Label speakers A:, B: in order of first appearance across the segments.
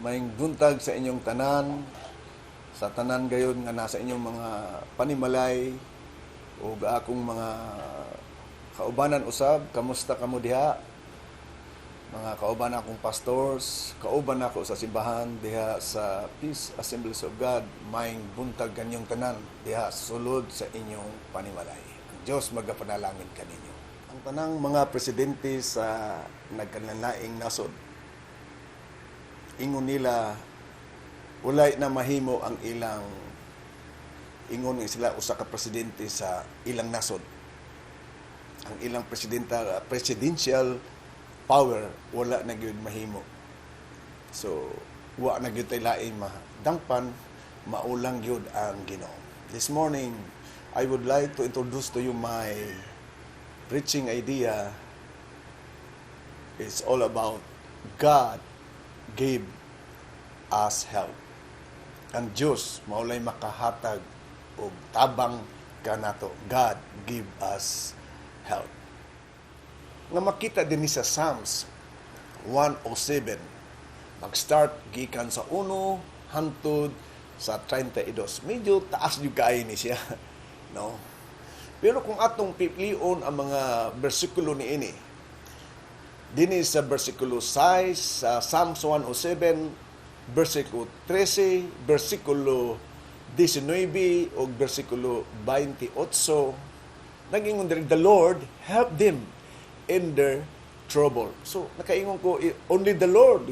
A: Maayong buntag sa inyong tanan, sa tanan gayon nga nasa inyong mga panimalay o akong mga kaubanan usab. Kamusta kamo diha? Mga kauban akong pastors, kauban ako sa simbahan diha sa Peace Assemblies of God. Maayong buntag kanyong tanan diha sulod sa inyong panimalay. Ang Dios magapanalangin kaninyo. Ang tanang mga presidente sa nagkanlaing nasod, ingon nila walay na mahimo ang ilang ingon nga sila usa ka presidente sa ilang nasod. Ang ilang presidential power wala na gyud mahimo. So wa na gyud tay lain madangpan, maulang gyud ang Ginoo. This morning I would like to introduce to you my preaching idea. It's all about God gave us help. Ang Diyos maulay makahatag og tabang kanato. God give us help. Nga makita din ni sa Psalms 107. Mag-start gikan sa 1 hangtod sa 32. Medyo taas yung kain ni siya. No? Pero kung atong pipilion ang mga bersikulo ni ini, dinhi sa bersikulo 6 sa Psalms 107, bersikulo 13, bersikulo 19 o bersikulo 28, nag-ingon diri, the Lord help them in their trouble. So, nakaingon ko, only the Lord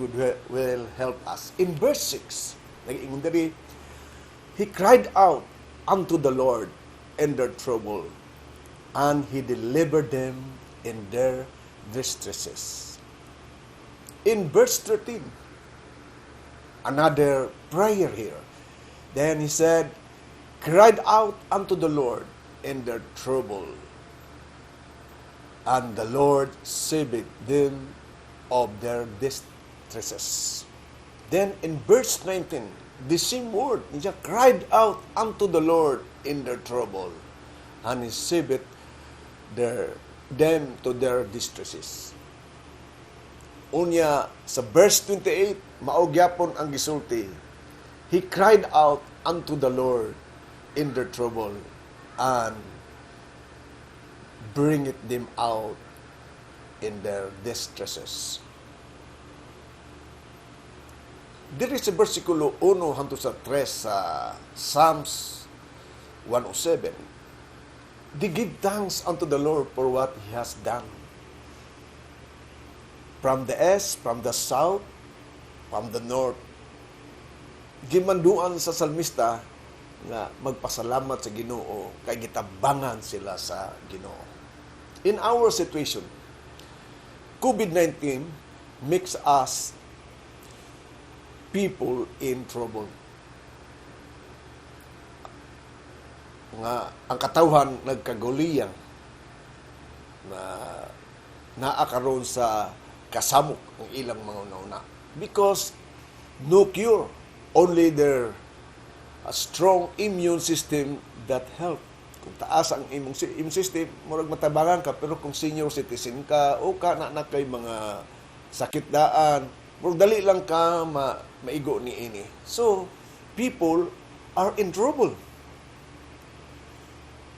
A: will help us. In verse 6, nag-ingon diri, He cried out unto the Lord in their trouble, and He delivered them in their distresses. In verse 13, another prayer here. Then he said, cried out unto the Lord in their trouble, and the Lord saved them of their distresses. Then in verse 19, the same word, he cried out unto the Lord in their trouble, and He saved them to their distresses. Unya, sa verse 28, maugyapon ang gisulti. He cried out unto the Lord in their trouble, and bringeth them out in their distresses. Diri sa versikulo 1 hangtod sa 3 sa Psalms 107, they give thanks unto the Lord for what He has done. From the east, from the south, from the north, gimanduan sa salmista nga magpasalamat sa Ginoo kay gitabangan sila sa Ginoo. In our situation, COVID-19 makes us people in trouble. Nga ang katawhan nagkaguliyang na naa karon sa kasamok ang ilang mga nauna. Because no cure, only their a strong immune system that help. Kung taas ang immune system, murag matabangan ka, pero kung senior citizen ka, o ka na kay mga sakit daan, murag dali lang ka maigo ni ini. So, people are in trouble.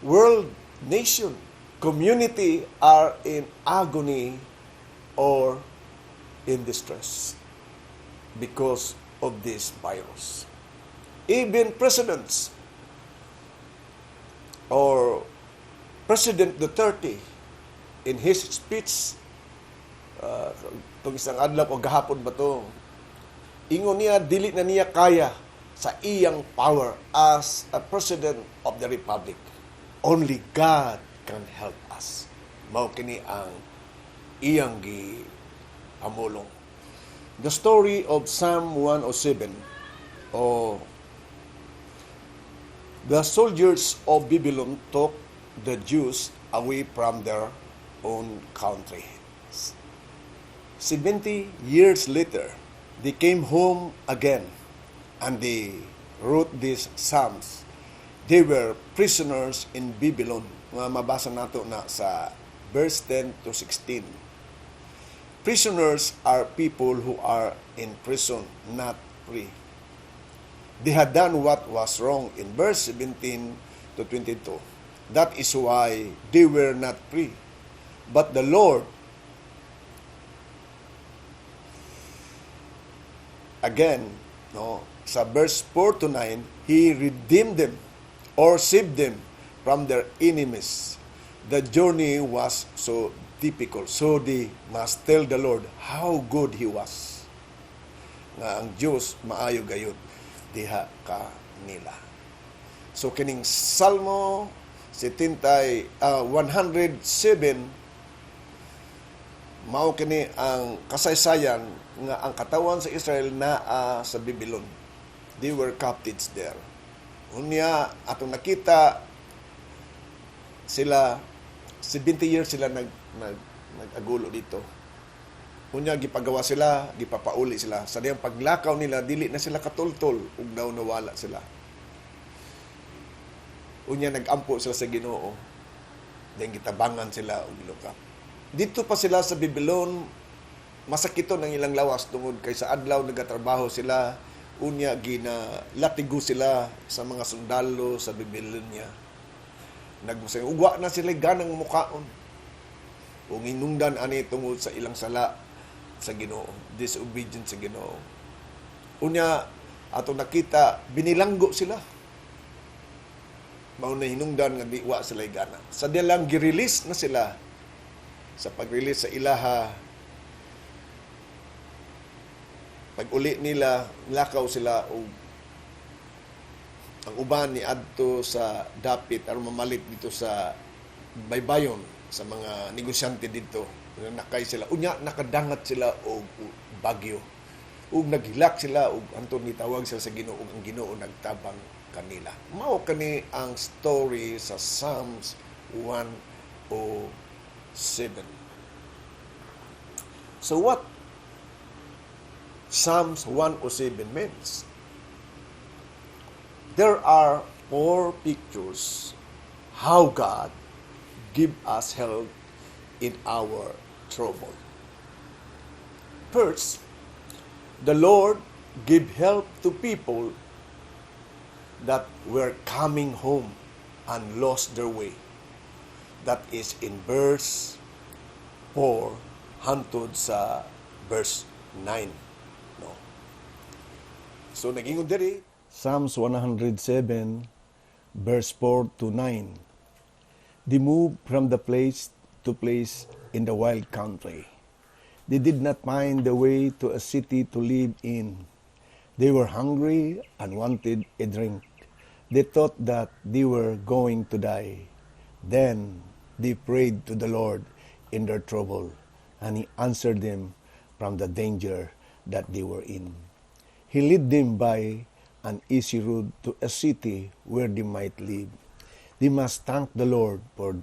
A: World, nation, community are in agony or in distress because of this virus. Even presidents or President Duterte in his speech itong isang adlaw o gahapon ba to, ingon niya dili na niya kaya sa iyang power as a president of the republic. Only God can help us. Mao kini ang iyang gihamulong. The story of Psalm 107, o the soldiers of Babylon took the Jews away from their own country. 70 years later, they came home again, and they wrote these psalms. They were prisoners in Babylon. Mabasa nato na sa verse 10 to 16. prisoners are people who are in prison, not free. They had done what was wrong in verse 17 to 22. That is why they were not free. But the Lord, again, sa verse 4 to 9, He redeemed them or saved them from their enemies. The journey was so difficult. So they must tell the Lord how good He was. Nga ang Diyos maayo gayud diha ka nila. So kining Salmo 107 mao kini ang kasaysayan nga ang katawan sa Israel naa sa Babylon. They were captives there. Unya atong nakita sila 70 years sila nag-agulo dito. Unya gipagawa sila, gipapauli sila. Sa diyang paglakaw nila, dili na sila katultol ug daw nawala sila. Unya nag-ampo sila sa Ginoo. Then gitabangan sila og gilukap. Dito pa sila sa Babylon, masakiton ang ilang lawas tungod kay sa adlaw nagatrabaho sila. Unya ginalatigo sila sa mga sundalo sa Babylonia. Nagmusay ugwa na sila ganang mukaon. O inungdan ani tungod sa ilang sala sa Ginoo, disobedient sa Ginoo. Unya ato nakita binilanggo sila. Mao na hinungdan nga di wa sila gana. Sa dilang gi-release na sila sa pag-release sa ilaha. Pag-uli nila, lakaw sila o ang uban ni adto sa dapit aron mamalit dito sa baybayon sa mga negosyante dito. Nakay sila. Unya nakadangat sila og bagyo. Ug naghilak sila ug anton nitawag sila sa Ginoo ug ang Ginoo nagtabang kanila. Mao kani ang story sa Psalms 107. So what Psalms 107 means? There are 4 pictures how God give us help in our trouble. First, the Lord give help to people that were coming home and lost their way. That is in verse 4 hangtod sa verse 9. No. So nag-ingon diri Psalms 107 verse 4 to 9. They moved from the place to place in the wild country. They did not find the way to a city to live in. They were hungry and wanted a drink. They thought that they were going to die. Then they prayed to the Lord in their trouble, and He answered them from the danger that they were in. He led them by an easy road to a city where they might live. They must thank the Lord for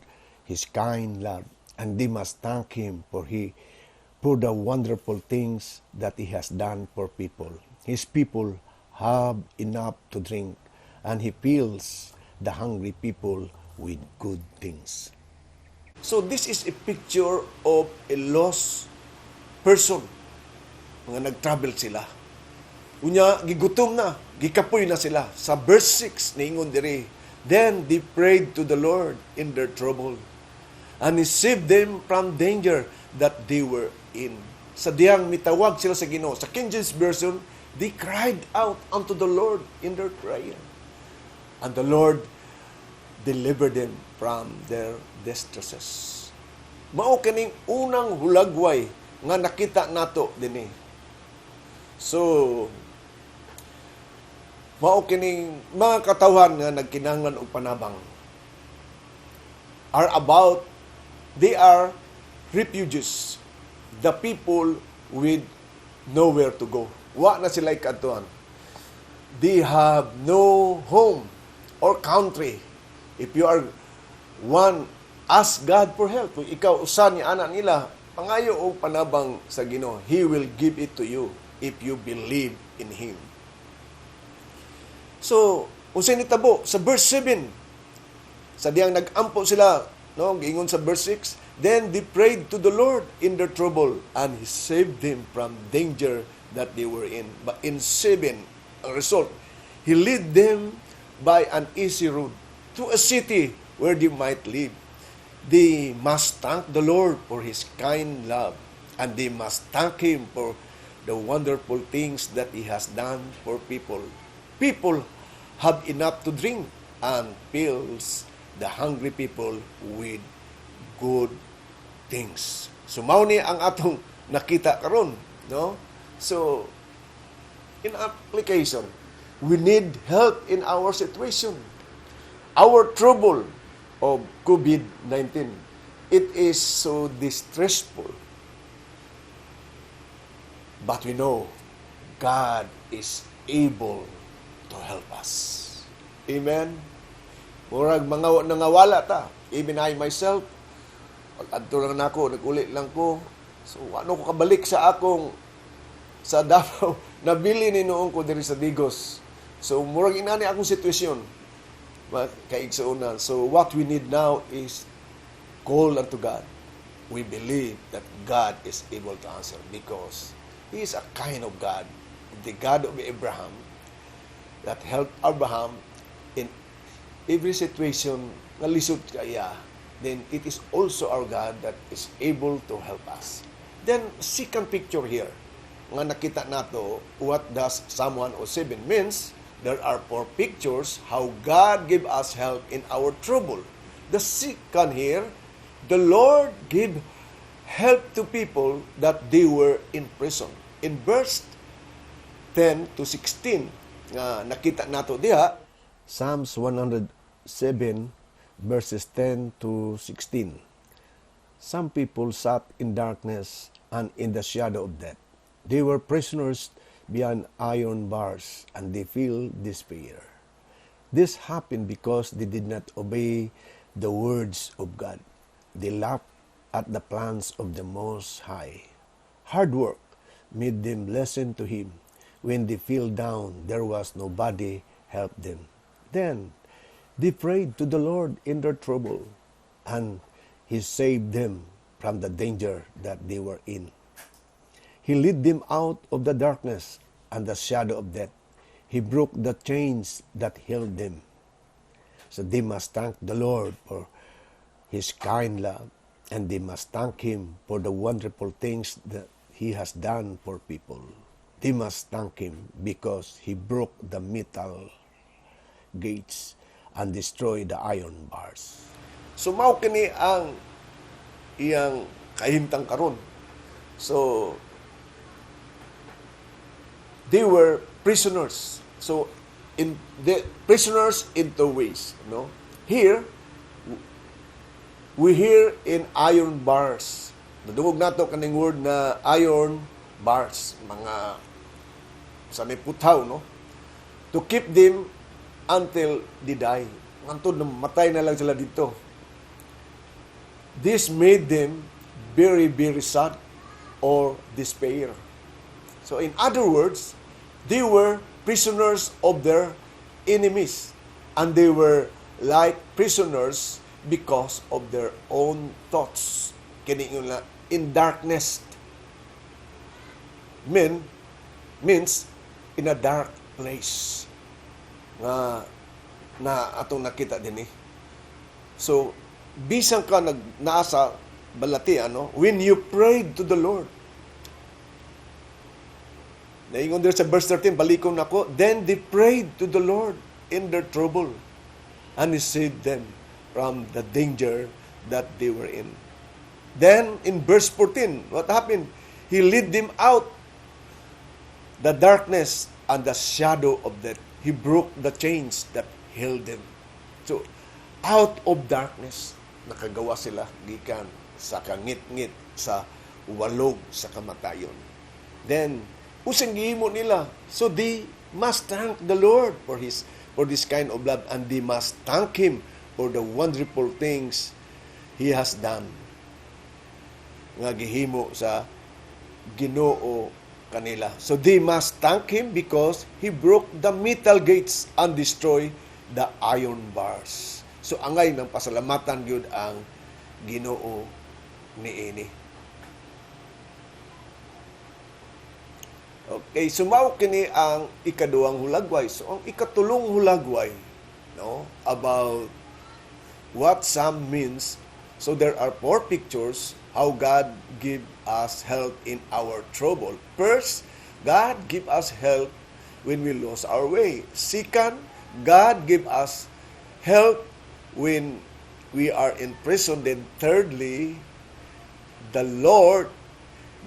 A: His kind love, and they must thank Him for the wonderful things that He has done for people. His people have enough to drink, and He fills the hungry people with good things. So this is a picture of a lost person. Mga nag-travel sila. Unya, gigutom na, gikapoy na sila. Sa verse 6, niingon diri, then they prayed to the Lord in their trouble, and He saved them from danger that they were in. Sa diyang mitawag sila sa Ginoo. Sa King James Version, they cried out unto the Lord in their prayer. And the Lord delivered them from their distresses. Mao kining unang hulagway nga nakita nato dinhi. So, mao kining mga katawhan nga nagkinahanglan og panabang they are refugees, the people with nowhere to go. Wa na sila ikadtuan. They have no home or country. If you are one, ask God for help. Kung ikaw usa ni anak nila, pangayo og panabang sa Ginoo, He will give it to you if you believe in Him. So, unsay nitabo sa verse 7, sa diyang nag-ampo sila, no, giingon sa verse 6, Then they prayed to the Lord in their trouble, and He saved them from danger that they were in. But in 7, ang result, He led them by an easy road to a city where they might live. They must thank the Lord for His kind love, and they must thank Him for the wonderful things that He has done for people. People have enough to drink and fills the hungry people with good things. So mao ni ang atong nakita karon, no? So in application, we need help in our situation. Our trouble of COVID-19, it is so distressful. But we know God is able to help us. Amen? Murag mga nangawala ta. Even I myself, adto lang nako, nag-uli lang ko. So ano ko kabalik sa akong sa Davao, nabili ni noong ko diri sa Digos. So murag inani akong sitwasyon. Kaigsuonan. So what we need now is call unto God. We believe that God is able to answer because He is a kind of God, the God of Abraham, that helped Abraham in every situation na lisod kaya. Then it is also our God that is able to help us. Then second picture here, nga nakita nato, what does Psalm 107 means? There are 4 pictures how God give us help in our trouble. The second here, the Lord give help to people that they were in prison. In verse 10 to 16, nga nakita nato diha, Psalms 107 verses 10 to 16. Some people sat in darkness and in the shadow of death. They were prisoners behind iron bars, and they feel despair. This happened because they did not obey the words of God. They laughed at the plans of the Most High. Hard work made them listen to Him. When they fell down, there was nobody help them. Then they prayed to the Lord in their trouble, and He saved them from the danger that they were in. He led them out of the darkness and the shadow of death. He broke the chains that held them. So they must thank the Lord for His kind love, and they must thank Him for the wonderful things that He has done for people. They must thank Him because He broke the metal gates and destroyed the iron bars. So mao kini ang iyang kahimtang karon. So they were prisoners. So in the prisoners in 2 ways, no? Here we hear in iron bars. Nadungog nato kaning word na iron bars, mga sa may putaw, no? To keep them until they die. Antod na matay na lang sila dito. This made them very, very sad or despair. So in other words, they were prisoners of their enemies, and they were like prisoners because of their own thoughts. Kini yung in darkness means in a dark place na atong nakita din eh. So bisan ka nasa balati, ano, when you prayed to the Lord, naingon there sa verse 13, balikon nako, then they prayed to the Lord in their trouble, and He saved them from the danger that they were in. Then, in verse 14, what happened? He led them out the darkness and the shadow of death. He broke the chains that held them. So, out of darkness, nakagawa sila gikan sa kangit-ngit, sa walog sa kamatayon. Then, usang gihimo nila. So they must thank the Lord for this kind of love, and they must thank Him for the wonderful things He has done. Nga gihimo sa Ginoo kanila. So they must thank Him because He broke the metal gates and destroyed the iron bars. So angay ng pasalamatan gyud ang Ginoo niini. Okay, sumaw kini ang ikaduhang hulagway. So ang ikatulong hulagway, no, about what Psalm means. So there are 4 pictures how God give us help in our trouble. First, God give us help when we lose our way. Second, God give us help when we are in prison. Then thirdly, the Lord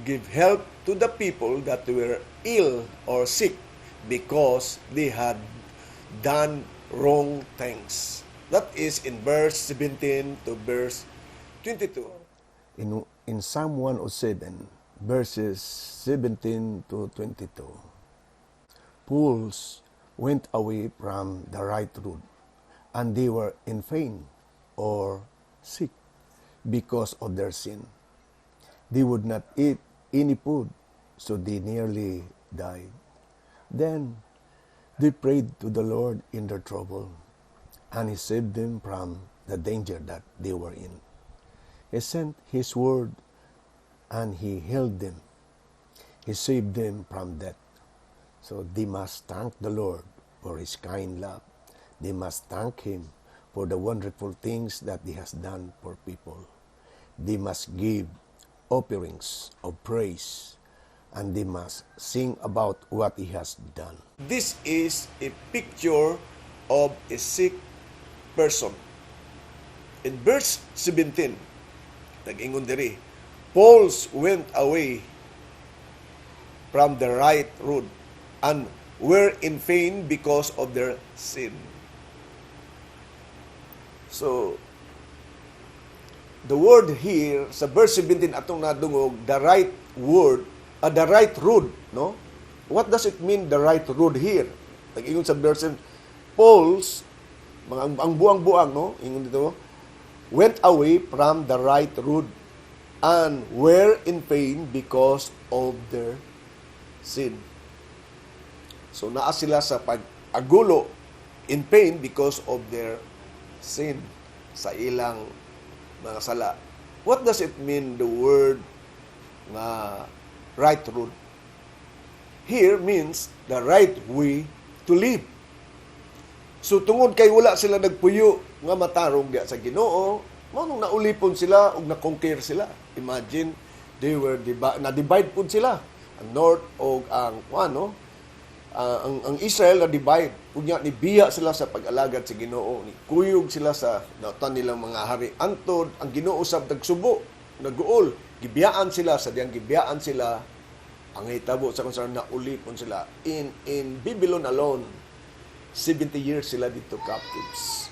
A: give help to the people that were ill or sick because they had done wrong things. That is in verse 17 to verse 22. In Psalm 107, verses 17 to 22, fools went away from the right road, and they were in pain or sick because of their sin. They would not eat any food, so they nearly died. Then they prayed to the Lord in their trouble, and He saved them from the danger that they were in. He sent His word, and He healed them. He saved them from death. So they must thank the Lord for His kind love. They must thank Him for the wonderful things that He has done for people. They must give offerings of praise, and they must sing about what He has done. This is a picture of a sick person. In verse 17, nag-ingon diri, fools went away from the right road and were in pain because of their sin. So, the word here, sa verse 17 atong nadungog, the right word, the right road, no? What does it mean, the right road here? Nag-ingon sa verse, fools, ang buang-buang, no? Ingon dito, went away from the right road and were in pain because of their sin. So naa sila sa pag-agulo, in pain because of their sin, sa ilang mga sala. What does it mean, the word nga right road? Here means the right way to live. So tungod kay wala sila nagpuyo nga matarong diya sa Ginoo, manong naulipon sila ug na-conquer sila. Imagine, they were na-divide pud sila. Ang north o ang ang Israel na-divide. Unya nibiya sila sa pag-alagad sa Ginoo. Kuyog sila sa nautan nilang mga hari. Antod, ang Ginoo sab nagsubo, naguol. Gibiyaan sila, sa diyang gibiyaan sila, ang hitabo sa kung naulipon sila. In Babylon alone, 70 years sila dito captives.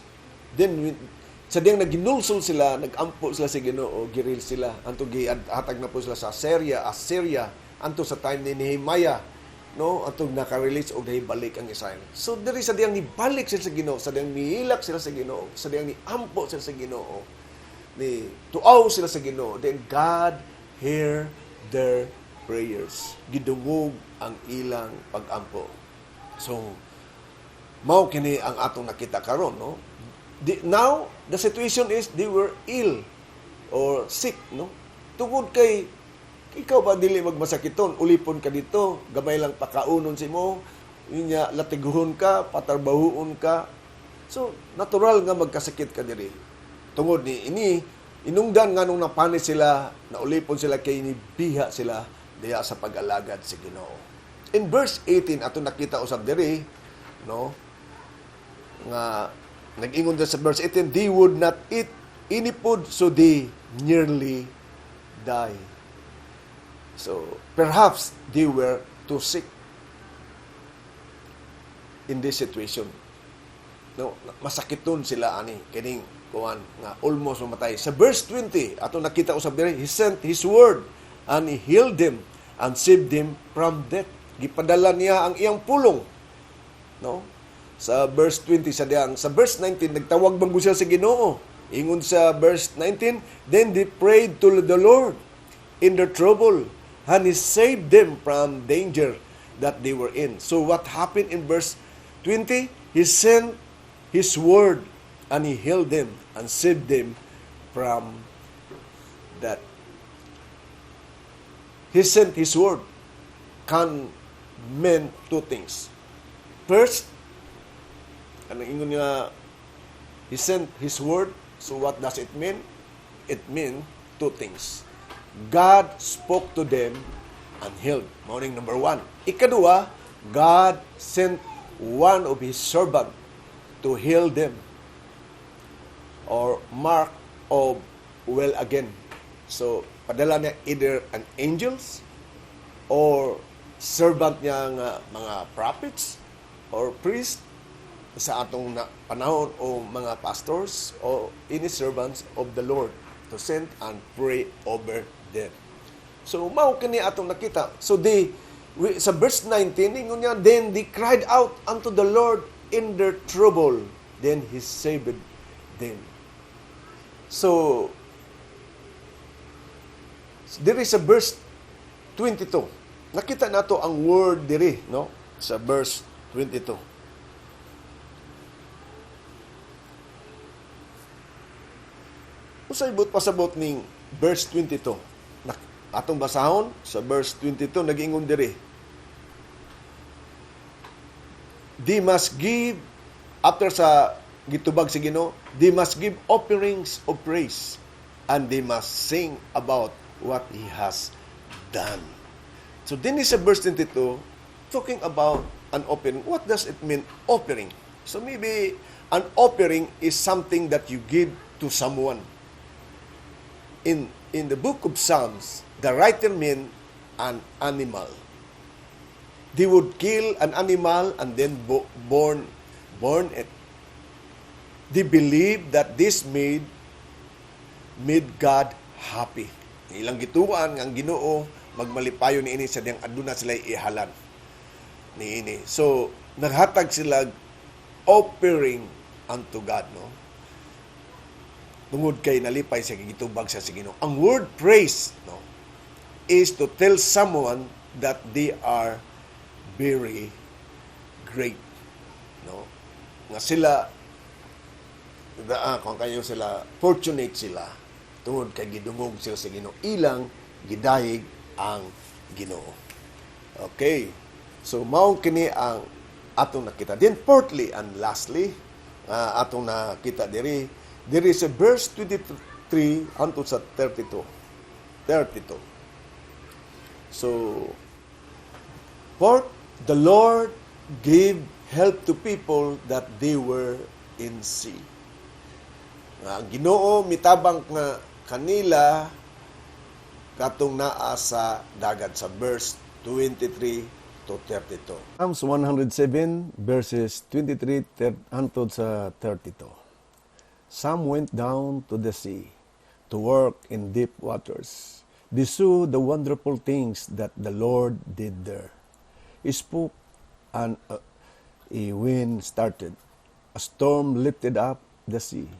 A: Then, sa diyang naginulsol sila, nagampo sila sa Ginoo, giril sila. Anto gihatag na po sila sa Assyria, anto sa time ni Nehemiah, no? Anto naka-release o nahibalik ang Israel. So, diri sa diyang nibalik sila sa Ginoo, sa diyang nihilak sila sa Ginoo, sa diyang niampo sila sa Ginoo, ni tuaw sila sa Ginoo, then God hear their prayers. Gidungog ang ilang pag-ampo. So, mao kini ang atong nakita karon, no? Now the situation is they were ill or sick, no? Tungod kay ikaw ba dili magmasakiton, ulipon ka dito, gamay lang pakaunon si mo, inya latiguhon ka, patarbahuon ka. So natural nga magkasakit ka diri. Tungod ni ini inungdan nga nung napanis sila, naulipon sila kay nibiha sila diya sa pag-alagad sa Ginoo. In verse 18 ato nakita usab diri, no? Nga nag-ingon sa verse 18, they would not eat any food, so they nearly die. So, perhaps they were too sick in this situation. No, masakiton sila ani kining kuan nga almost mamatay. Sa verse 20, ato nakita usab diri, He sent His word and He healed them and saved them from death. Gipadala niya ang iyang pulong, no? Sa verse 20 sa verse 19 nagtawag bang sila sa Ginoo. Ingon sa verse 19, then they prayed to the Lord in their trouble, and He saved them from danger that they were in. So what happened in verse 20? He sent His word and He healed them and saved them from that He sent His word can mean two things. First, ano ingon nga, He sent His word. So what does it mean? It means two things. God spoke to them and healed. Morning number one. Ikadua, God sent one of His servant to heal them. Or mark of well again. So, padala niya either an angels or servant niya nga mga prophets or priest sa atong panahon o mga pastors o any servants of the Lord to send and pray over them. So, mao kini atong nakita. So, sa verse 19, ingon niya, then they cried out unto the Lord in their trouble. Then He saved them. So, there is a verse 22. Nakita nato ang word diri, no? Sa verse 22. Usay but pasabot ning verse 22. Atong basahon sa verse 22 nag-ingon diri. They must give after sa gitubag sa Ginoo, they must give offerings of praise and they must sing about what He has done. So din is sa verse 22 talking about an offering. What does it mean, offering? So maybe an offering is something that you give to someone. In the book of Psalms, the writer mean an animal. They would kill an animal and then born it. They believe that this made God happy. Ilang gituan ang Ginoo magmalipayo niini sa diyang aduna sila ihalan niini. So naghatag sila offering unto God, no? Tungod kay nalipay sa gitubag sa Ginoo. Ang word praise, no, is to tell someone that they are very great, no? Nga sila kung kayo sila, fortunate sila tungod kay gidungog sila sa Ginoo. Ilang gidayeg ang Ginoo. Okay. So, mao kini ang atong nakita. Then, fourthly and lastly, atong nakita diri, there is a verse 23 unto sa 32. So, fourth, the Lord gave help to people that they were in sea. Ang Ginoo mitabang nga kanila katong naa sa dagat sa verse 23 to 32. Psalms 107 verses 23 hangtod sa 32. Some went down to the sea to work in deep waters. They saw the wonderful things that the Lord did there. He spoke and a wind started. A storm lifted up the sea.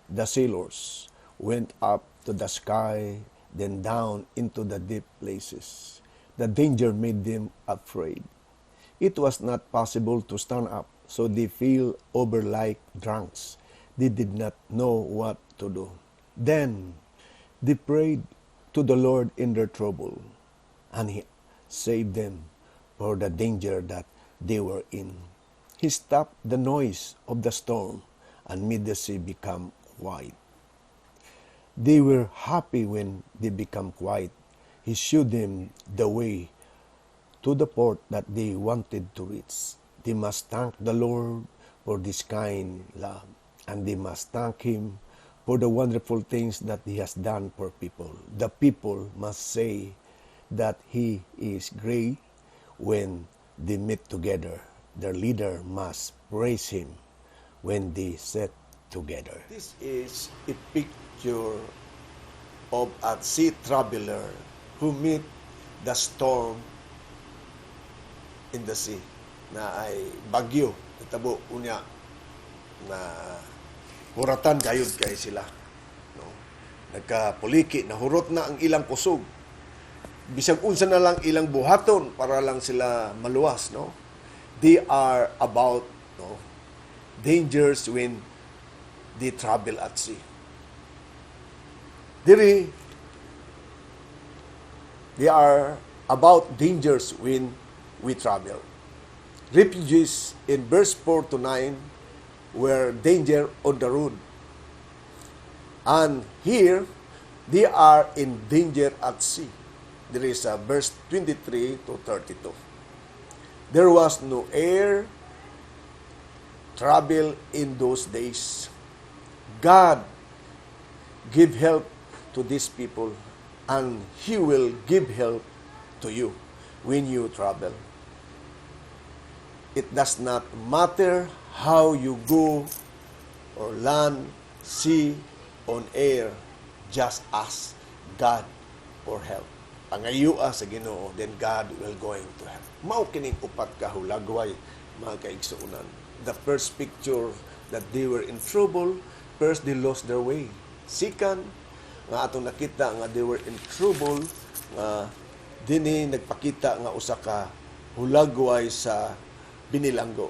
A: The sailors went up to the sky, then down into the deep places. The danger made them afraid. It was not possible to stand up, so they fell over like drunks. They did not know what to do. Then they prayed to the Lord in their trouble, and He saved them for the danger that they were in. He stopped the noise of the storm and made the sea become quiet. They were happy when they became quiet. He showed them the way to the port that they wanted to reach. They must thank the Lord for this kind love, and they must thank Him for the wonderful things that He has done for people. The people must say that He is great when they meet together. Their leader must praise Him when they sit together. This is a picture of a sea traveler who meet the storm in the sea na ay bagyo itabo unya na huratan gayud kay sila, no? Nagkapuliki na hurot na ang ilang kusog, bisag unsa na lang ilang buhaton para lang sila maluwas, no? They are about, no, dangers when they travel at sea. Diri They are about dangers when we travel. Refugees in verse 4 to 9 were danger on the road. And here, they are in danger at sea. There is verse 23 to 32. There was no air travel in those days. God give help to these people, and He will give help to you when you travel. It does not matter how you go or land, sea, on air, just ask God for help. Pangayua sa Ginoo, then God will going to help. Mao kining upat ka hulagway, mga kaigsuunan. The first picture that they were in trouble, first they lost their way. Second, nga atong nakita nga they were in trouble, nga dinhi nagpakita nga usa ka hulagway sa binilanggo.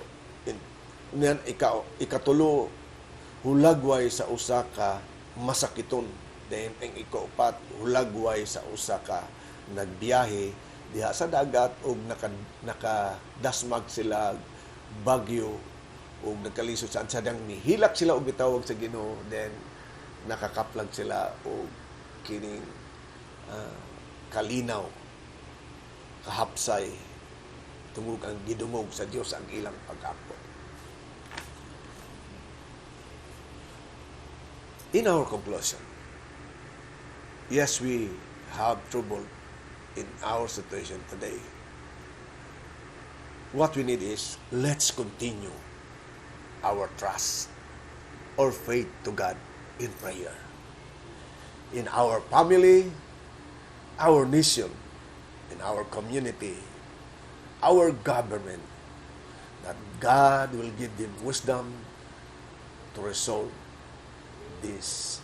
A: Ikatulo, hulagway sa usa ka masakiton. Then ang ikaupat, hulagway sa usa ka nagbiyahe diha sa dagat ug nakadasmag sila bagyo ug nagkalisod sa ansadang nihilak sila og bitawag sa Ginoo, then nakakaplag sila og kining kalinaw, kahapsay tungod ang gidungog sa Dios ang ilang pag-apo. In our conclusion, yes, we have trouble in our situation today. What we need is, let's continue our trust or faith to God in prayer. In our family, our nation, in our community, our government, that God will give them wisdom to resolve this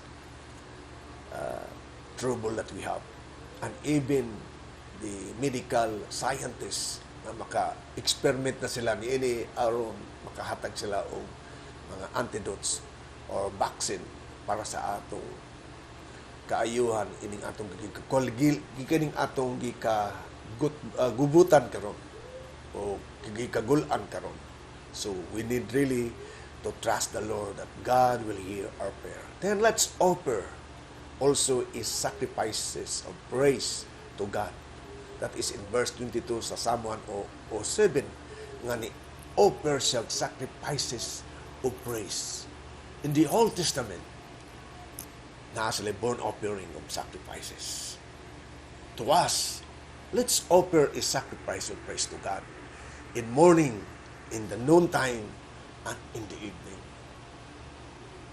A: trouble that we have. And even the medical scientists na maka-experiment na sila ni ini aron makahatag sila og mga antidotes or vaccine para sa atong kaayuhan ining atong gikining atong gubutan karon o gikagulan karon. So we need really to trust the Lord that God will hear our prayer. Then let's offer also is sacrifices of praise to God. That is in verse 22 sa Psalm 107 nga ni offer siya sacrifices of praise. In the Old Testament, naa sila burnt offering of sacrifices. To us, let's offer a sacrifice of praise to God in morning, in the noontime, and in the evening.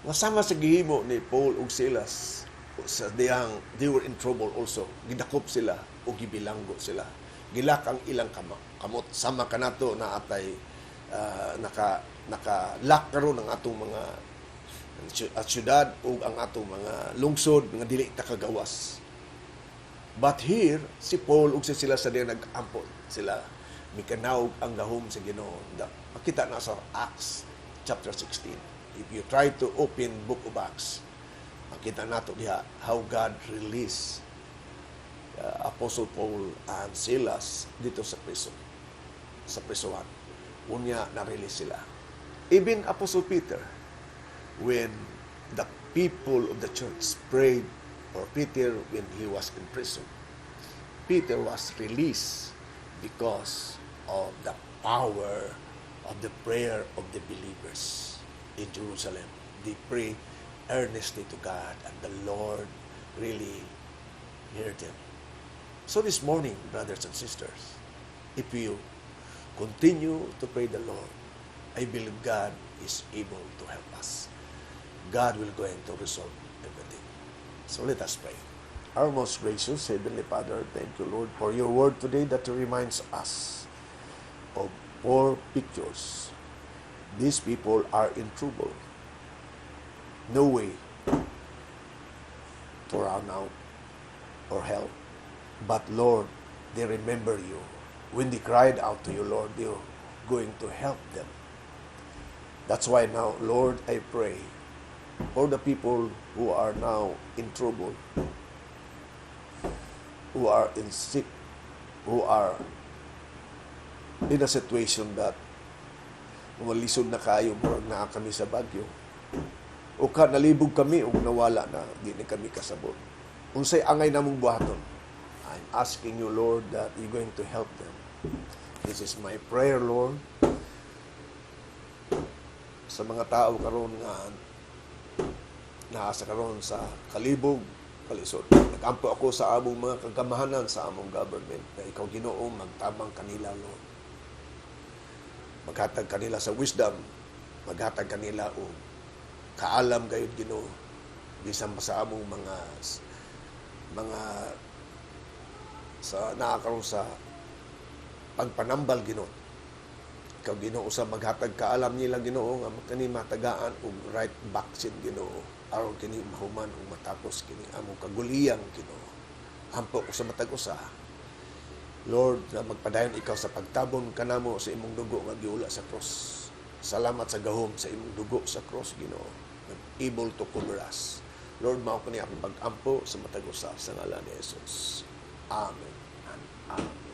A: Masama sa gihimo ni Paul ug Silas sa diyang they were in trouble also. Gidakop sila o gibilanggo sila. Gilak ang ilang kamot. Sama kanato na atay naka-lock karon ang atong mga syudad o ang atong mga lungsod nga dili ta kagawas. But here, si Paul ug si sila sa diyang nag-ampon. Sila mikanawag ang gahom sa Ginoo. Makita na sa Acts chapter 16. If you try to open book of Acts, makita nato diha how God released Apostle Paul and Silas dito sa prison. Sa prisuhan. Unya na-release sila. Even Apostle Peter, when the people of the church prayed for Peter when he was in prison, Peter was released because of the power of the prayer of the believers in Jerusalem. They pray earnestly to God, and the Lord really heard them. So this morning, brothers and sisters, if you continue to pray the Lord, I believe God is able to help us. God will go to resolve everything. So let us pray. Our most gracious Heavenly Father, thank you, Lord, for your word today that reminds us of 4 pictures. These people are in trouble. No way to run out or help. But Lord, they remember you. When they cried out to you, Lord, you're going to help them. That's why now, Lord, I pray for the people who are now in trouble. who are in sick, who are in a situation that malisod na kayo, murag naa kami sa bagyo. O ka, nalibog kami o nawala na, di na kami kasabot. Unsay angay namong buhaton. I'm asking you, Lord, that you're going to help them. This is my prayer, Lord. Sa mga tao karon nga naasa karon sa kalibog, kalisod. Nag-ampo ako sa among mga kagamahanan sa among government na ikaw Ginoo magtabang kanila, Lord. Maghatag kanila sa wisdom, maghatag kanila o kaalam gayud Ginoo bisan pa sa among mga sa naakaroon sa pagpanambal Ginoo. Ikaw Ginoo sa maghatag kaalam nila Ginoo nga kani matagaan og right vaccine Ginoo aron kini mahuman ug matapos kini among kaguliyang Ginoo. Ampo ko sa matag usa. Lord, na magpadayon ikaw sa pagtabon kanamo sa imong dugo nga giula sa cross. Salamat sa gahom sa imong dugo sa cross Ginoo. Able to cover us. Lord, mao kani akong pag-ampo sa matag usa sa ngalan ni Jesus. Amen and amen.